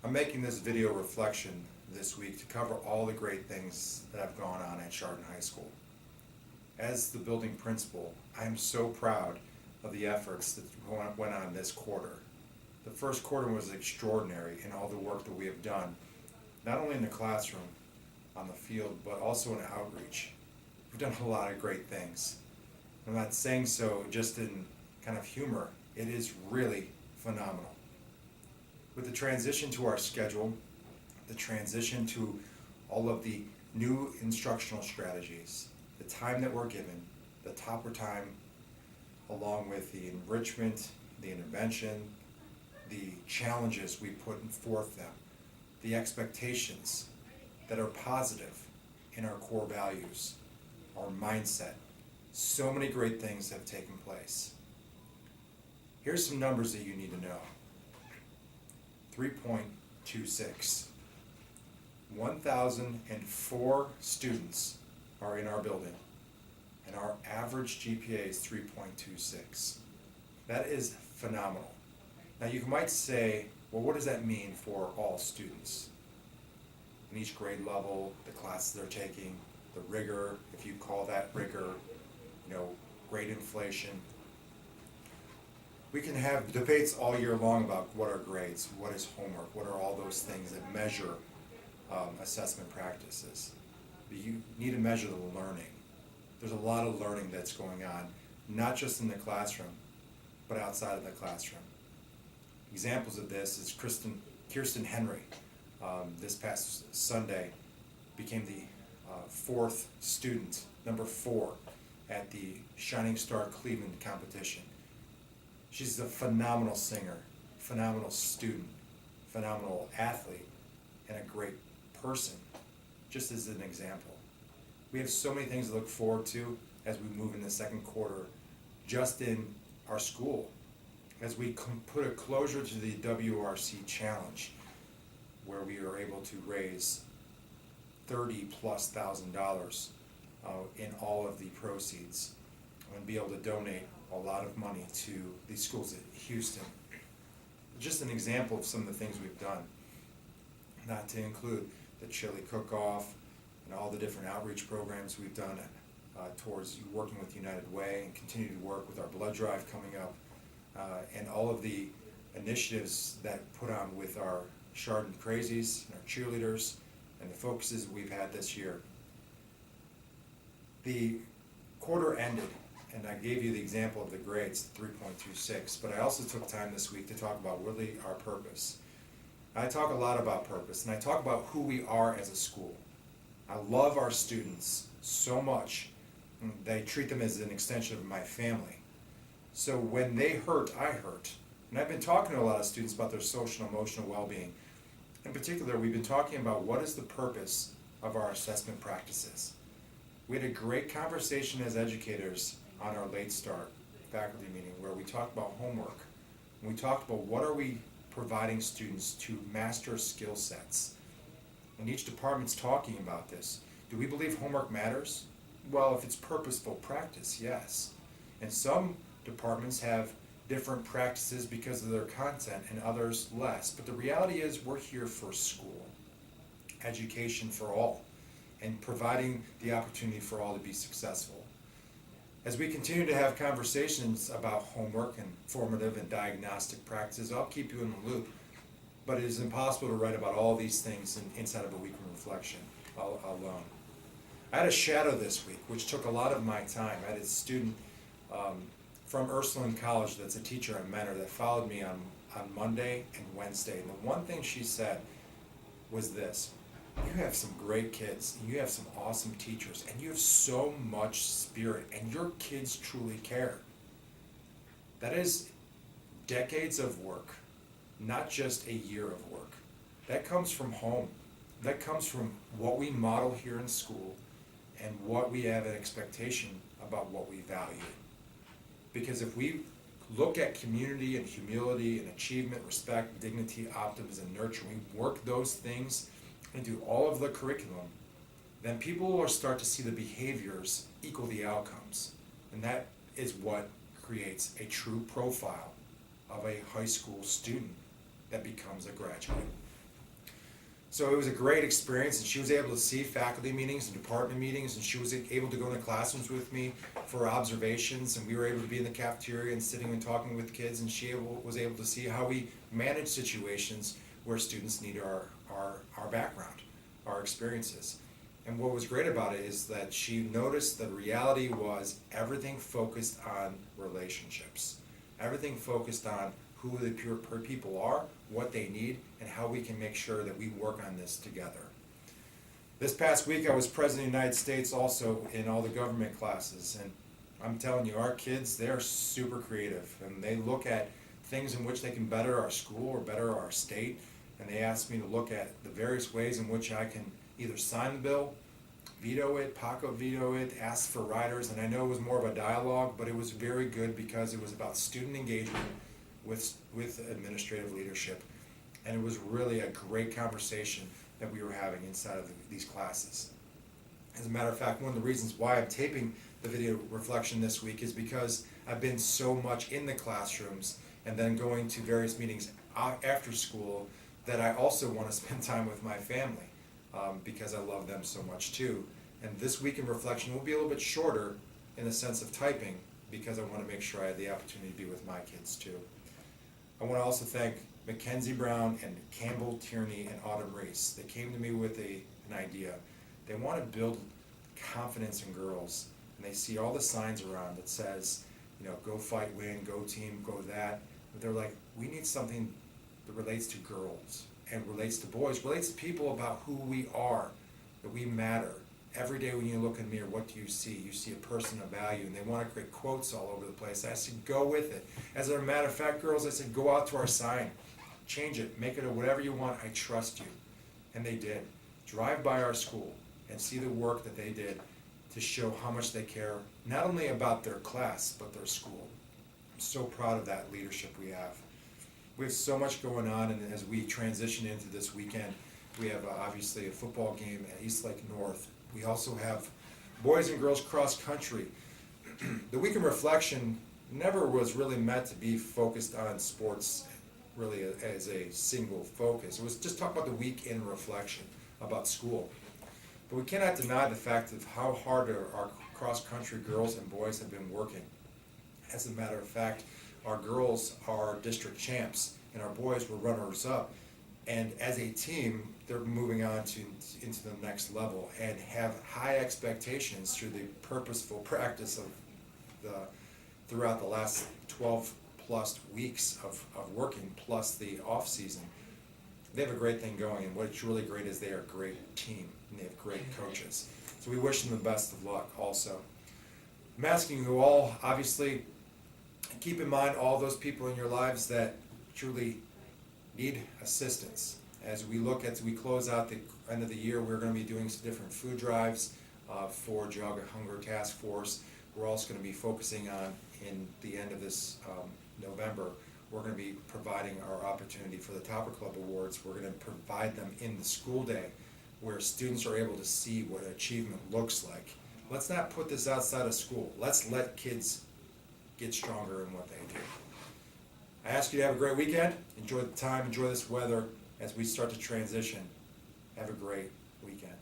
I'm making this video reflection this week to cover all the great things that have gone on at Chardon High School. As the building principal, I am so proud of the efforts that went on this quarter. The first quarter was extraordinary in all the work that we have done, not only in the classroom, on the field, but also in outreach. We've done a lot of great things. I'm not saying so just in kind of humor. It is really phenomenal. With the transition to our schedule, the transition to all of the new instructional strategies, the time that we're given, the topper time, along with the enrichment, the intervention, the challenges we put forth them, the expectations that are positive in our core values, our mindset. So many great things have taken place. Here's some numbers that you need to know. 3.26. 1,004 students are in our building, and our average GPA is 3.26. That is phenomenal. Now you might say, well, what does that mean for all students? In each grade level, the classes they're taking, the rigor, if you call that rigor, grade inflation. We can have debates all year long about what are grades, what is homework, what are all those things that measure assessment practices. But you need to measure the learning. There's a lot of learning that's going on, not just in the classroom, but outside of the classroom. Examples of this is Kirsten Henry, this past Sunday, became the fourth student, number 4, at the Shining Star Cleveland competition. She's a phenomenal singer, phenomenal student, phenomenal athlete, and a great person, just as an example. We have so many things to look forward to as we move in the second quarter, just in our school, as we put a closure to the WRC challenge, where we are able to raise $30,000+ in all of the proceeds and be able to donate a lot of money to these schools in Houston. Just an example of some of the things we've done, not to include the chili cook-off and all the different outreach programs we've done towards working with United Way, and continue to work with our blood drive coming up, and all of the initiatives that put on with our Chardon Crazies and our cheerleaders and the focuses we've had this year. The quarter ended, and I gave you the example of the grades, 3.26, but I also took time this week to talk about really our purpose. I talk a lot about purpose, and I talk about who we are as a school. I love our students so much. They treat them as an extension of my family. So when they hurt, I hurt. And I've been talking to a lot of students about their social and emotional well-being. In particular, we've been talking about what is the purpose of our assessment practices. We had a great conversation as educators on our late start faculty meeting where we talked about homework. And we talked about what are we providing students to master skill sets. And each department's talking about this. Do we believe homework matters? Well, if it's purposeful practice, yes. And some departments have different practices because of their content and others less. But the reality is we're here for school, education for all, and providing the opportunity for all to be successful. As we continue to have conversations about homework and formative and diagnostic practices, I'll keep you in the loop. But it is impossible to write about all these things inside of a week of reflection alone. I had a shadow this week, which took a lot of my time. I had a student from Ursuline College that's a teacher and mentor that followed me on Monday and Wednesday. And the one thing she said was this: you have some great kids, and you have some awesome teachers, and you have so much spirit, and your kids truly care. That is decades of work, not just a year of work. That comes from home. That comes from what we model here in school and what we have an expectation about what we value. Because if we look at community and humility and achievement, respect, dignity, optimism, nurture, we work those things into all of the curriculum, then people will start to see the behaviors equal the outcomes. And that is what creates a true profile of a high school student that becomes a graduate. So it was a great experience, and she was able to see faculty meetings and department meetings, and she was able to go in the classrooms with me for observations, and we were able to be in the cafeteria and sitting and talking with kids, and she was able to see how we manage situations where students need our background, our experiences. And what was great about it is that she noticed the reality was everything focused on relationships. Everything focused on who the pure people are, what they need, and how we can make sure that we work on this together. This past week I was President of the United States also in all the government classes, and I'm telling you, our kids, they're super creative, and they look at things in which they can better our school or better our state, and they ask me to look at the various ways in which I can either sign the bill, veto it, pocket veto it, ask for riders, and I know it was more of a dialogue, but it was very good because it was about student engagement with administrative leadership, and it was really a great conversation that we were having inside of these classes. As a matter of fact, one of the reasons why I'm taping the video reflection this week is because I've been so much in the classrooms and then going to various meetings after school that I also want to spend time with my family because I love them so much too. And this week in reflection will be a little bit shorter in the sense of typing because I want to make sure I had the opportunity to be with my kids too. I want to also thank Mackenzie Brown and Campbell Tierney and Autumn Reese. They came to me with an idea. They want to build confidence in girls, and they see all the signs around that says, go fight, win, go team, go that. But they're like, we need something that relates to girls and relates to boys, relates to people about who we are, that we matter. Every day when you look in the mirror, what do you see? You see a person of value, and they want to create quotes all over the place. I said, go with it. As a matter of fact, girls, I said, go out to our sign. Change it. Make it a whatever you want. I trust you. And they did. Drive by our school and see the work that they did to show how much they care, not only about their class, but their school. I'm so proud of that leadership we have. We have so much going on, and as we transition into this weekend, we have obviously a football game at Eastlake North. We also have boys and girls cross country. The week in reflection never was really meant to be focused on sports really as a single focus. It was just talk about the week in reflection, about school. But we cannot deny the fact of how hard our cross country girls and boys have been working. As a matter of fact, our girls are district champs and our boys were runners up. And as a team, they're moving on into the next level and have high expectations through the purposeful practice throughout the last 12 plus weeks of working, plus the off season. They have a great thing going, and what's really great is they are a great team and they have great coaches. So we wish them the best of luck also. I'm asking you all, obviously, keep in mind all those people in your lives that truly need assistance. As we close out the end of the year, we're going to be doing some different food drives for Geauga Hunger Task Force. We're also going to be focusing on, in the end of this November, we're going to be providing our opportunity for the Topper Club Awards. We're going to provide them in the school day where students are able to see what achievement looks like. Let's not put this outside of school. Let's let kids get stronger in what they do. I ask you to have a great weekend. Enjoy the time, enjoy this weather as we start to transition. Have a great weekend.